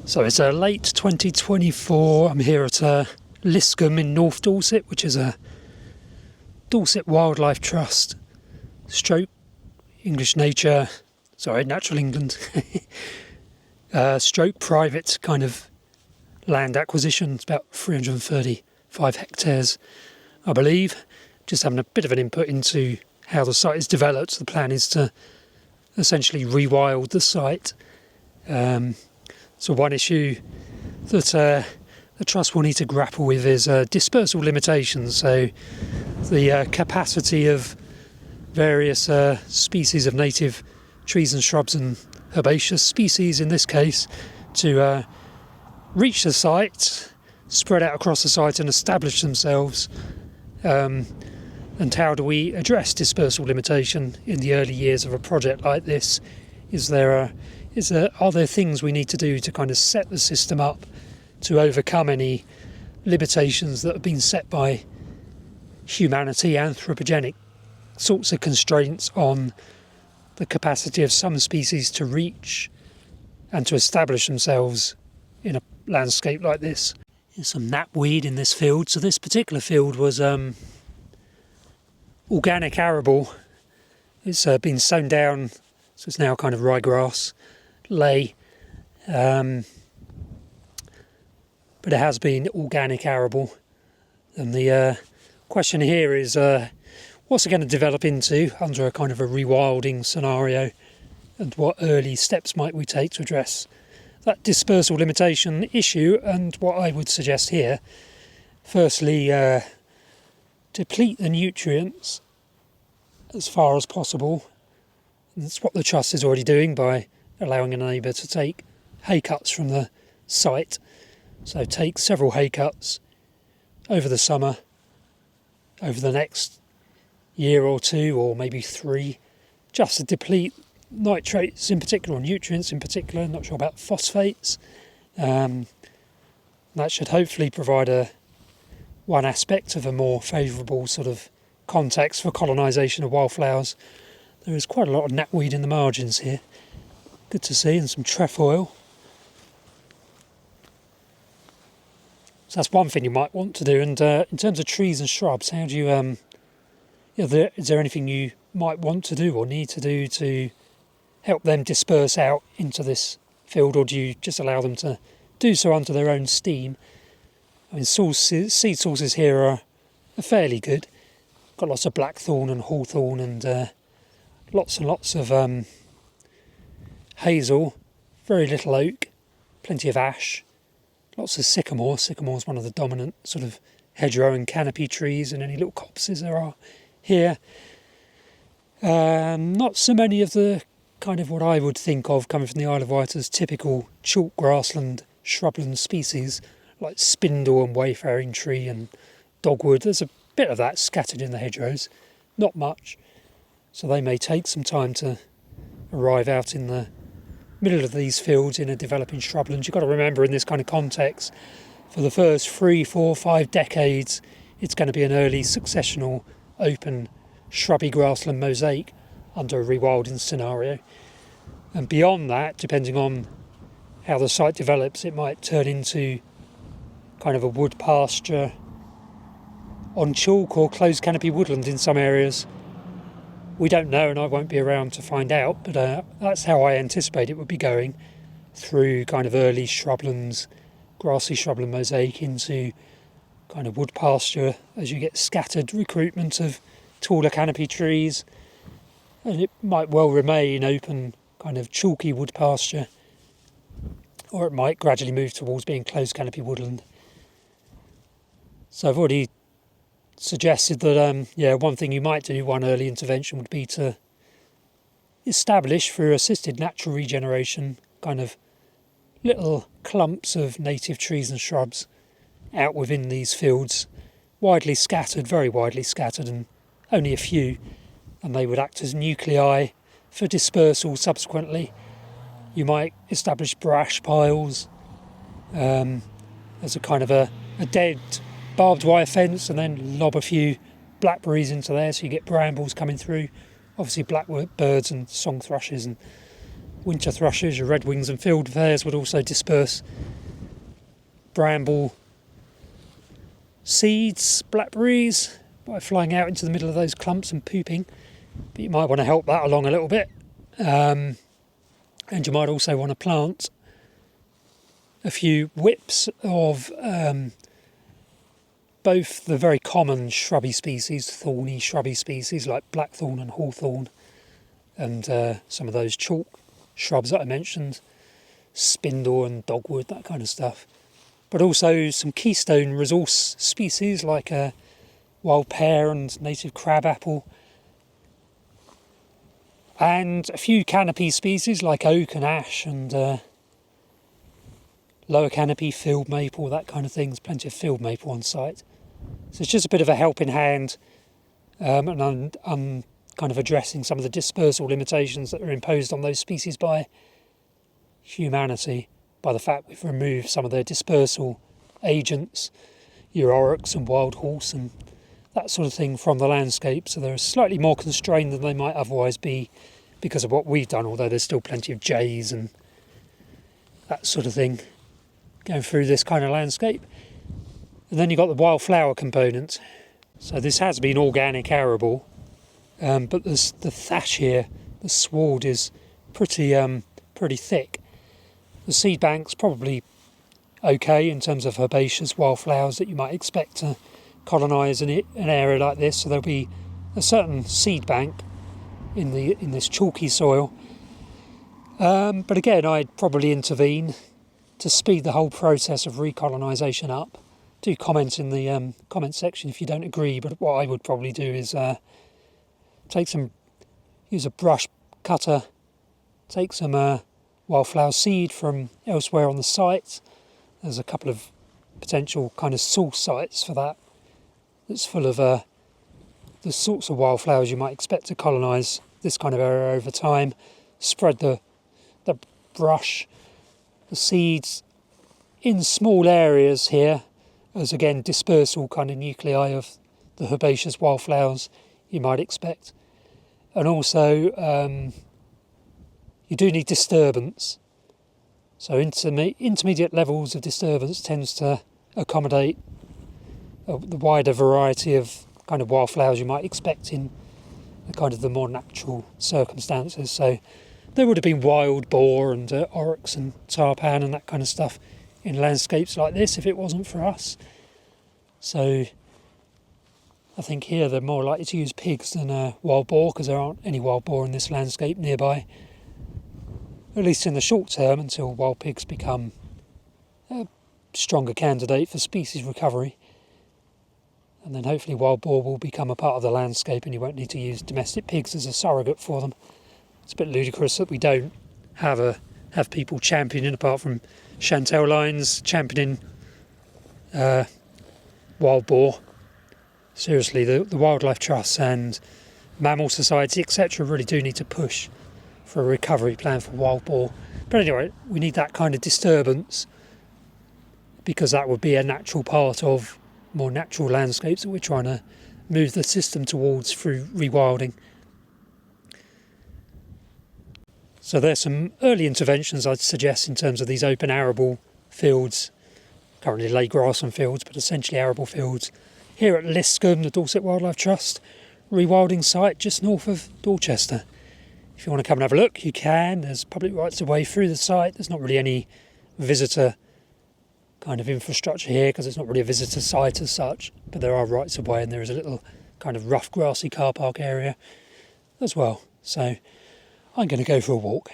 So it's late 2024. I'm here at Liscombe in North Dorset, which is a Dorset Wildlife Trust stroke Natural England stroke private kind of land acquisition. It's about 335 hectares, I believe. Just having a bit of an input into how the site is developed. The plan is to essentially rewild the site. So one issue that the Trust will need to grapple with is dispersal limitations. So the capacity of various species of native trees and shrubs and herbaceous species, in this case, to reach the site, spread out across the site and establish themselves. And how do we address dispersal limitation in the early years of a project like this? Are there things we need to do to kind of set the system up to overcome any limitations that have been set by humanity, anthropogenic sorts of constraints on the capacity of some species to reach and to establish themselves in a landscape like this? There's some knapweed in this field. So this particular field was organic arable. It's been sown down, so it's now kind of ryegrass lay, but it has been organic arable. And the question here is, what's it going to develop into under a kind of a rewilding scenario, and what early steps might we take to address that dispersal limitation issue? And what I would suggest here, firstly, deplete the nutrients as far as possible. And that's what the Trust is already doing by allowing a neighbour to take hay cuts from the site. So take several hay cuts over the summer, over the next year or two, or maybe 3, just to deplete nitrates in particular, or nutrients in particular. I'm not sure about phosphates. That should hopefully provide one aspect of a more favourable sort of context for colonisation of wildflowers. There is quite a lot of knapweed in the margins here. Good to see, and some trefoil. So that's one thing you might want to do. And in terms of trees and shrubs, how do you, is there anything you might want to do or need to do to help them disperse out into this field, or do you just allow them to do so under their own steam? I mean, seed sources here are fairly good. Got lots of blackthorn and hawthorn, and lots and lots of hazel, very little oak, plenty of ash, lots of sycamore. Sycamore is one of the dominant sort of hedgerow and canopy trees, and any little copses there are here. Not so many of the kind of what I would think of coming from the Isle of Wight as typical chalk grassland shrubland species, like spindle and wayfaring tree and dogwood. There's a bit of that scattered in the hedgerows, not much. So they may take some time to arrive out in the middle of these fields in a developing shrubland. You've got to remember, in this kind of context, for the first 3, 4, 5 decades, it's going to be an early successional open shrubby grassland mosaic under a rewilding scenario. And beyond that, depending on how the site develops, it might turn into kind of a wood pasture on chalk or closed canopy woodland in some areas. We don't know, and I won't be around to find out, but that's how I anticipate it would be going, through kind of early shrublands, grassy shrubland mosaic into kind of wood pasture as you get scattered recruitment of taller canopy trees, and it might well remain open kind of chalky wood pasture, or it might gradually move towards being closed canopy woodland. So I've already suggested that one thing you might do, one early intervention, would be to establish, through assisted natural regeneration, kind of little clumps of native trees and shrubs out within these fields, widely scattered, very widely scattered, and only a few, and they would act as nuclei for dispersal subsequently. You might establish brash piles as a kind of a dead barbed wire fence, and then lob a few blackberries into there, so you get brambles coming through, obviously blackbirds and song thrushes and winter thrushes, your redwings and fieldfares would also disperse bramble seeds, blackberries, by flying out into the middle of those clumps and pooping. But you might want to help that along a little bit. And you might also want to plant a few whips of both the very common shrubby species, thorny shrubby species like blackthorn and hawthorn, and some of those chalk shrubs that I mentioned, spindle and dogwood, that kind of stuff. But also some keystone resource species like wild pear and native crabapple, and a few canopy species like oak and ash and lower canopy field maple, that kind of thing. There's plenty of field maple on site. So it's just a bit of a helping hand, and I'm kind of addressing some of the dispersal limitations that are imposed on those species by humanity, by the fact we've removed some of their dispersal agents, your oryx and wild horse and that sort of thing from the landscape, so they're slightly more constrained than they might otherwise be because of what we've done, although there's still plenty of jays and that sort of thing going through this kind of landscape. And then you've got the wildflower component. So this has been organic arable, but the thatch here, the sward is pretty thick. The seed bank's probably okay in terms of herbaceous wildflowers that you might expect to colonise an area like this. So there'll be a certain seed bank in this chalky soil. But again, I'd probably intervene to speed the whole process of recolonisation up. Do comment in the comment section if you don't agree, but what I would probably do is use a brush cutter, take some wildflower seed from elsewhere on the site. There's a couple of potential kind of source sites for that. It's full of the sorts of wildflowers you might expect to colonise this kind of area over time. Spread the brush, the seeds in small areas here, as again dispersal kind of nuclei of the herbaceous wildflowers you might expect. And also you do need disturbance. So intermediate levels of disturbance tends to accommodate the wider variety of kind of wildflowers you might expect in the more natural circumstances. So there would have been wild boar and oryx and tarpan and that kind of stuff in landscapes like this if it wasn't for us. So I think here they're more likely to use pigs than wild boar, because there aren't any wild boar in this landscape nearby, at least in the short term, until wild pigs become a stronger candidate for species recovery. And then hopefully wild boar will become a part of the landscape and you won't need to use domestic pigs as a surrogate for them. It's a bit ludicrous that we don't have people championing, apart from Chantel Lines, championing wild boar. Seriously, the Wildlife Trust and Mammal Society, etc., really do need to push for a recovery plan for wild boar. But anyway, we need that kind of disturbance, because that would be a natural part of more natural landscapes that we're trying to move the system towards through rewilding. So there's some early interventions I'd suggest in terms of these open arable fields, currently lay grass on fields, but essentially arable fields. Here at Liscombe, the Dorset Wildlife Trust rewilding site just north of Dorchester. If you want to come and have a look, you can. There's public rights of way through the site. There's not really any visitor kind of infrastructure here, because it's not really a visitor site as such, but there are rights of way, and there is a little kind of rough grassy car park area as well. So I'm going to go for a walk.